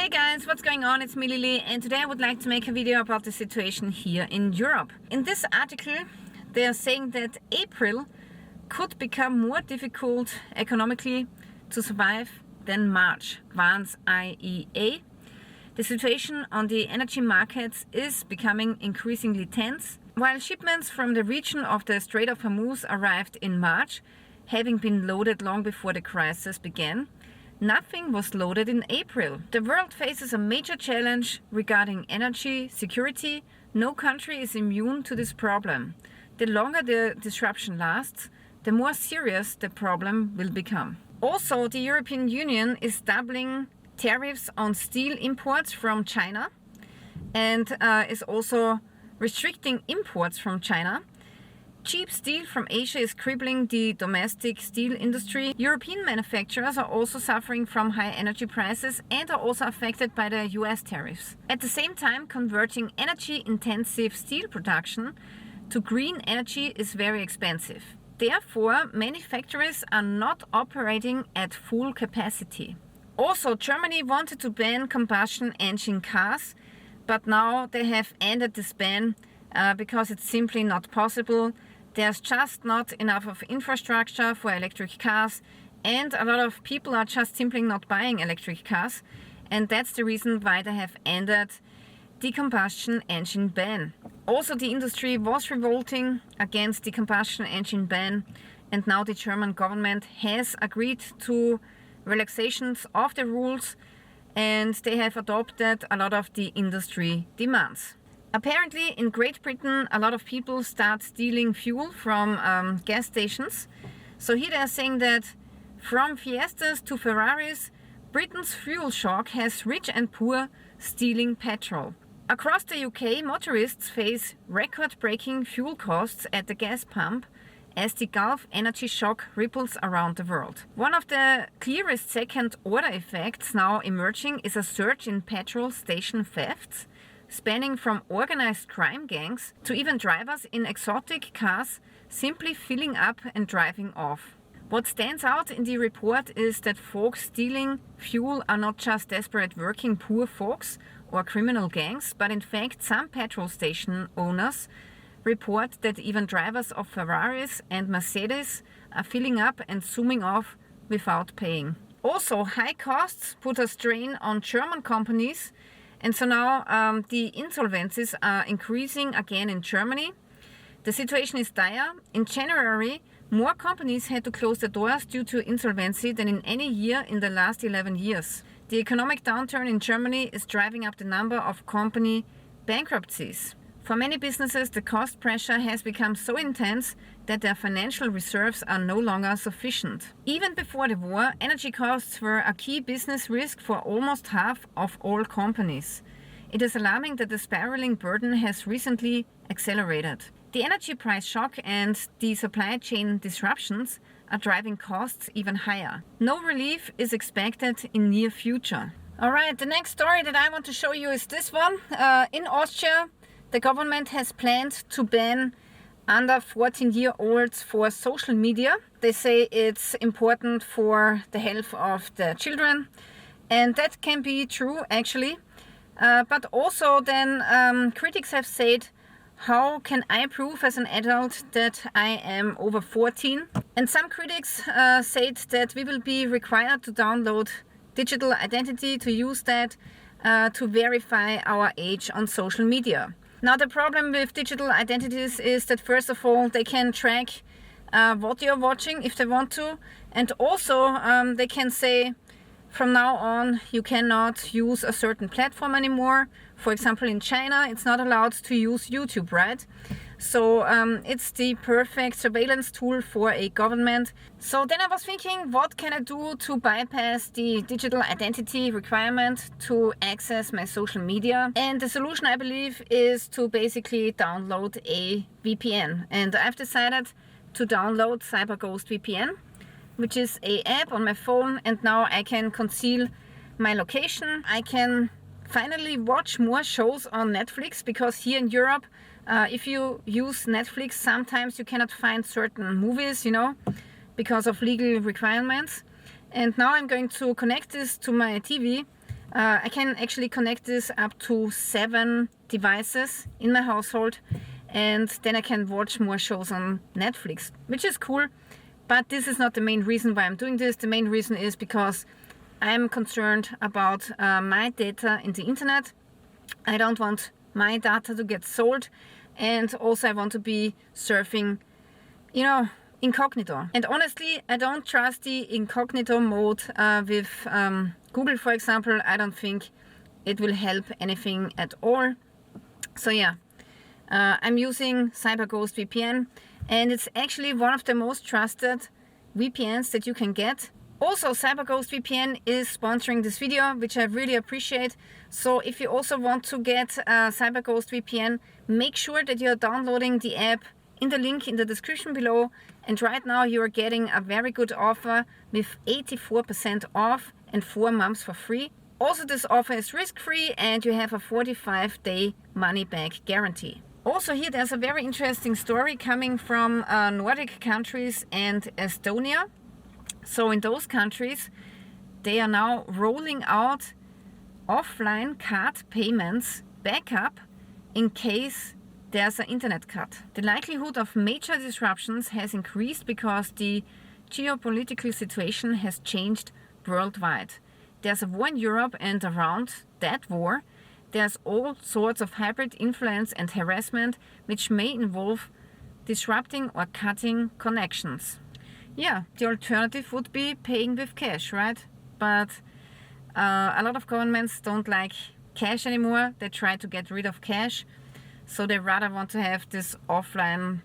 Hey guys, what's going on? It's me Lilly, and today I would like to make a video about the situation here in Europe. In this article they are saying that April could become more difficult economically to survive than March, warns IEA. The situation on the energy markets is becoming increasingly tense. While shipments from the region of the Strait of Hormuz arrived in March, having been loaded long before the crisis began, nothing was loaded in April. The world faces a major challenge regarding energy security. No country is immune to this problem. The longer the disruption lasts, the more serious the problem will become. Also, the European Union is doubling tariffs on steel imports from China and is also restricting imports from China. Cheap steel from Asia is crippling the domestic steel industry. European manufacturers are also suffering from high energy prices and are also affected by the US tariffs. At the same time, converting energy-intensive steel production to green energy is very expensive. Therefore, many factories are not operating at full capacity. Also, Germany wanted to ban combustion engine cars, but now they have ended this ban because it's simply not possible. There's just not enough of infrastructure for electric cars, and a lot of people are just simply not buying electric cars, and that's the reason why they have ended the combustion engine ban. Also, the industry was revolting against the combustion engine ban, and now the German government has agreed to relaxations of the rules, and they have adopted a lot of the industry demands. Apparently, in Great Britain, a lot of people start stealing fuel from gas stations. So here they are saying that from Fiestas to Ferraris, Britain's fuel shock has rich and poor stealing petrol. Across the UK, motorists face record-breaking fuel costs at the gas pump as the Gulf energy shock ripples around the world. One of the clearest second-order effects now emerging is a surge in petrol station thefts, spanning from organized crime gangs to even drivers in exotic cars simply filling up and driving off. What stands out in the report is that folks stealing fuel are not just desperate working poor folks or criminal gangs, but in fact some petrol station owners report that even drivers of Ferraris and Mercedes are filling up and zooming off without paying. Also, high costs put a strain on German companies, and so now the insolvencies are increasing again in Germany. The situation is dire. In January, more companies had to close their doors due to insolvency than in any year in the last 11 years. The economic downturn in Germany is driving up the number of company bankruptcies. For many businesses, the cost pressure has become so intense that their financial reserves are no longer sufficient. Even before the war, energy costs were a key business risk for almost half of all companies. It is alarming that the spiraling burden has recently accelerated. The energy price shock and the supply chain disruptions are driving costs even higher. No relief is expected in near future. Alright, the next story that I want to show you is this one. In Austria, the government has planned to ban under 14-year-olds for social media. They say it's important for the health of the children, and that can be true actually. But also then critics have said, how can I prove as an adult that I am over 14? And some critics said that we will be required to download digital identity to use that to verify our age on social media. Now, the problem with digital identities is that first of all, they can track what you're watching if they want to, and also they can say from now on you cannot use a certain platform anymore. For example, in China it's not allowed to use YouTube, right? So it's the perfect surveillance tool for a government. So then I was thinking, what can I do to bypass the digital identity requirement to access my social media? And the solution, I believe, is to basically download a VPN. And I've decided to download CyberGhost VPN, which is an app on my phone, and now I can conceal my location. I can finally watch more shows on Netflix, because here in Europe, if you use Netflix, sometimes you cannot find certain movies, because of legal requirements. And now I'm going to connect this to my TV I can actually connect this up to 7 devices in my household, and then I can watch more shows on Netflix, which is cool. But this is not the main reason why I'm doing this. The main reason is because I'm concerned about my data in the internet. I don't want my data to get sold, and also I want to be surfing, you know, incognito. And honestly, I don't trust the incognito mode with Google, for example. I don't think it will help anything at all. So yeah, I'm using CyberGhost VPN, and it's actually one of the most trusted VPNs that you can get. Also, CyberGhost VPN is sponsoring this video, which I really appreciate. So if you also want to get CyberGhost VPN, make sure that you're downloading the app in the link in the description below. And right now you are getting a very good offer with 84% off and 4 months for free. Also, this offer is risk-free and you have a 45-day money-back guarantee. Also here there's a very interesting story coming from Nordic countries and Estonia. So in those countries, they are now rolling out offline card payments backup in case there's an internet cut. The likelihood of major disruptions has increased because the geopolitical situation has changed worldwide. There's a war in Europe, and around that war, there's all sorts of hybrid influence and harassment which may involve disrupting or cutting connections. Yeah, the alternative would be paying with cash, right? But a lot of governments don't like cash anymore. They try to get rid of cash, so they rather want to have this offline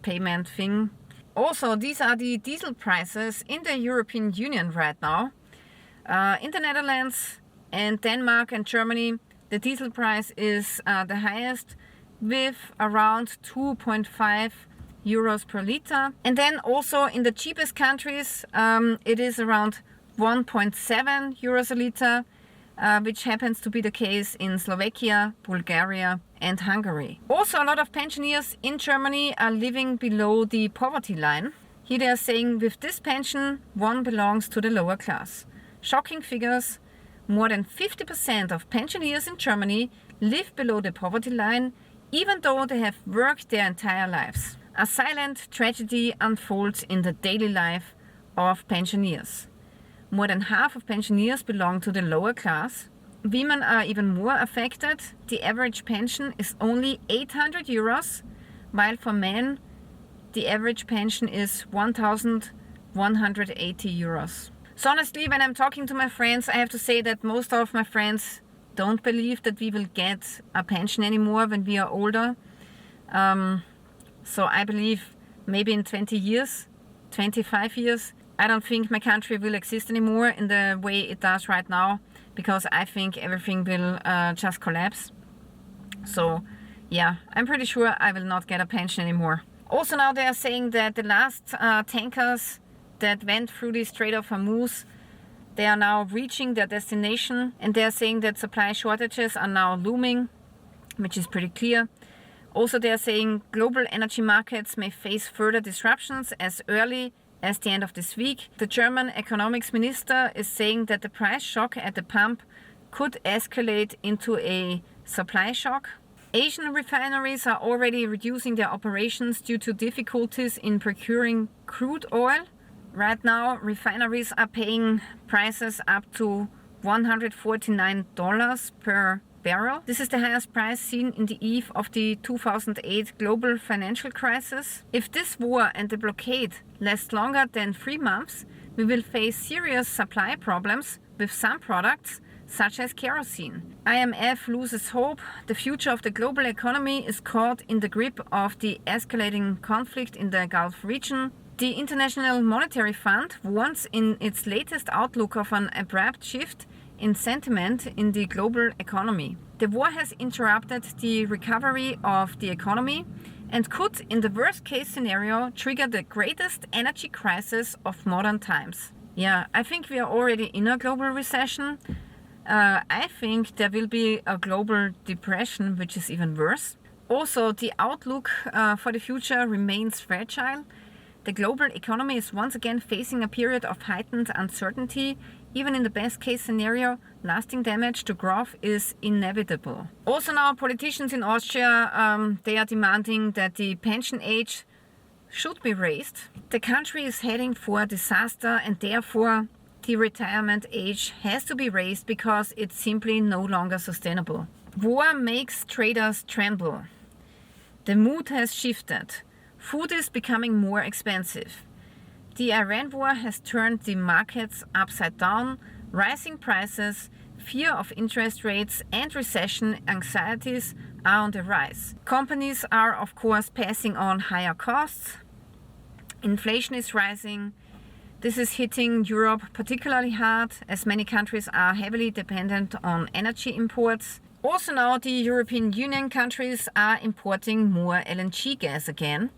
payment thing. Also, these are the diesel prices in the European Union right now. In the Netherlands and Denmark and Germany, the diesel price is the highest, with around 2.5 euros per liter. And then also in the cheapest countries, it is around 1.7 euros a liter, which happens to be the case in Slovakia, Bulgaria and Hungary. Also, a lot of pensioners in Germany are living below the poverty line. Here they are saying with this pension, one belongs to the lower class. Shocking figures: more than 50% of pensioners in Germany live below the poverty line, even though they have worked their entire lives. A silent tragedy unfolds in the daily life of pensioners. More than half of pensioners belong to the lower class. Women are even more affected. The average pension is only 800 euros, while for men the average pension is 1,180 euros. So honestly, when I'm talking to my friends, I have to say that most of my friends don't believe that we will get a pension anymore when we are older. So I believe maybe in 20 years, 25 years, I don't think my country will exist anymore in the way it does right now, because I think everything will just collapse. So yeah, I'm pretty sure I will not get a pension anymore. Also now they are saying that the last tankers that went through the Strait of Hormuz, they are now reaching their destination, and they are saying that supply shortages are now looming, which is pretty clear. Also they are saying global energy markets may face further disruptions as early as the end of this week. The German economics minister is saying that the price shock at the pump could escalate into a supply shock. Asian refineries are already reducing their operations due to difficulties in procuring crude oil. Right now, refineries are paying prices up to $149 per barrel. This is the highest price seen in the eve of the 2008 global financial crisis. If this war and the blockade last longer than 3 months, we will face serious supply problems with some products, such as kerosene. IMF loses hope. The future of the global economy is caught in the grip of the escalating conflict in the Gulf region. The International Monetary Fund warns in its latest outlook of an abrupt shift in sentiment in the global economy. The war has interrupted the recovery of the economy and could, in the worst case scenario, trigger the greatest energy crisis of modern times. Yeah, I think we are already in a global recession. I think there will be a global depression, which is even worse. Also, the outlook for the future remains fragile. The global economy is once again facing a period of heightened uncertainty, Even in the best case scenario, lasting damage to growth is inevitable. Also now politicians in Austria, they are demanding that the pension age should be raised. The country is heading for a disaster, and therefore the retirement age has to be raised because it's simply no longer sustainable. War makes traders tremble. The mood has shifted. Food is becoming more expensive. The Iran war has turned the markets upside down. Rising prices, fear of interest rates, and recession anxieties are on the rise. Companies are, of course, passing on higher costs. Inflation is rising. This is hitting Europe particularly hard, as many countries are heavily dependent on energy imports. Also now the European Union countries are importing more LNG gas again.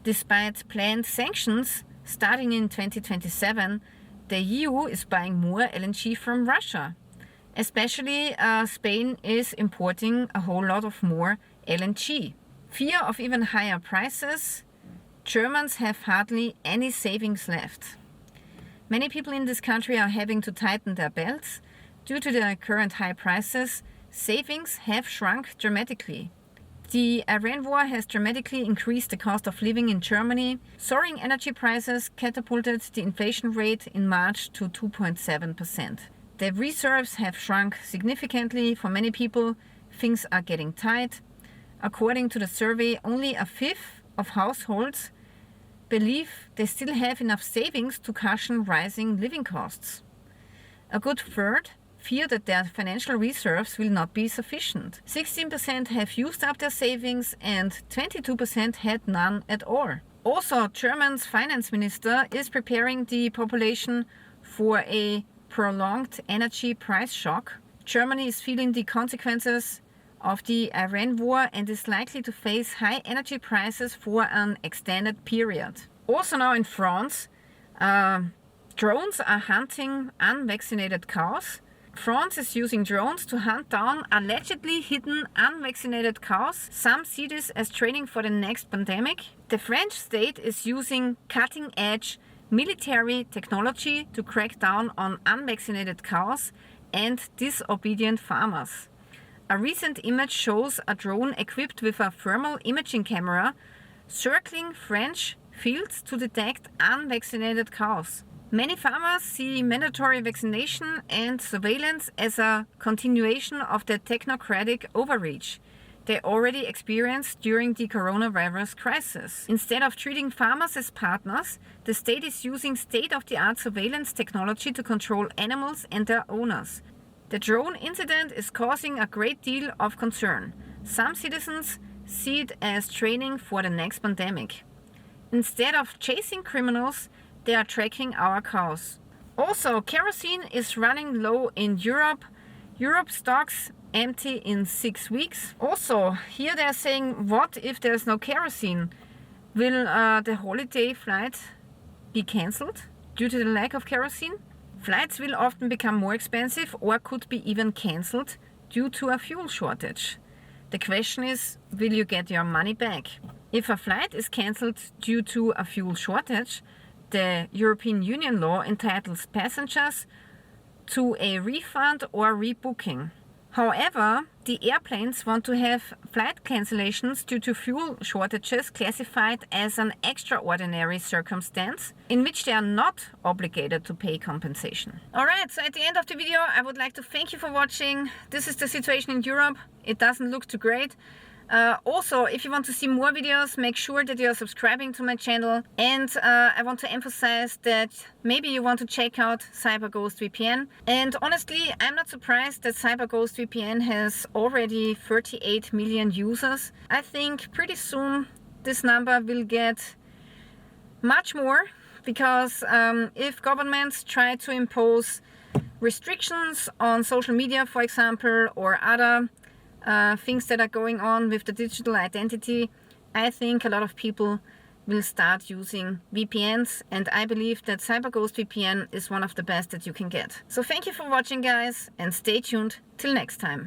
Despite planned sanctions starting in 2027, the EU is buying more LNG from Russia. Especially Spain is importing a whole lot of more LNG. Fear of even higher prices. Germans have hardly any savings left. Many people in this country are having to tighten their belts. Due to the current high prices, savings have shrunk dramatically. The Iran war has dramatically increased the cost of living in Germany. Soaring energy prices catapulted the inflation rate in March to 2.7%. The reserves have shrunk significantly. For many people, things are getting tight. According to the survey, only a fifth of households believe they still have enough savings to cushion rising living costs. A good third fear that their financial reserves will not be sufficient. 16% have used up their savings and 22% had none at all. Also, Germany's finance minister is preparing the population for a prolonged energy price shock. Germany is feeling the consequences of the Iran war and is likely to face high energy prices for an extended period. Also now in France, drones are hunting unvaccinated cows. France is using drones to hunt down allegedly hidden unvaccinated cows. Some see this as training for the next pandemic. The French state is using cutting-edge military technology to crack down on unvaccinated cows and disobedient farmers. A recent image shows a drone equipped with a thermal imaging camera circling French fields to detect unvaccinated cows. Many farmers see mandatory vaccination and surveillance as a continuation of the technocratic overreach they already experienced during the coronavirus crisis. Instead of treating farmers as partners, the state is using state-of-the-art surveillance technology to control animals and their owners. The drone incident is causing a great deal of concern. Some citizens see it as training for the next pandemic. Instead of chasing criminals, they are tracking our cows. Also, kerosene is running low in Europe. Europe stocks empty in 6 weeks. Also, here they are saying, what if there's no kerosene? Will the holiday flight be cancelled due to the lack of kerosene? Flights will often become more expensive or could be even cancelled due to a fuel shortage. The question is, will you get your money back? If a flight is cancelled due to a fuel shortage, the European Union law entitles passengers to a refund or rebooking. However, the airplanes want to have flight cancellations due to fuel shortages classified as an extraordinary circumstance in which they are not obligated to pay compensation. Alright, so at the end of the video, I would like to thank you for watching. This is the situation in Europe. It doesn't look too great. Also, if you want to see more videos, make sure that you are subscribing to my channel. And I want to emphasize that maybe you want to check out CyberGhost VPN. And honestly, I'm not surprised that CyberGhost VPN has already 38 million users. I think pretty soon this number will get much more, because if governments try to impose restrictions on social media, for example, or other things that are going on with the digital identity, I think a lot of people will start using VPNs, and I believe that CyberGhost VPN is one of the best that you can get. So thank you for watching, guys, and stay tuned till next time.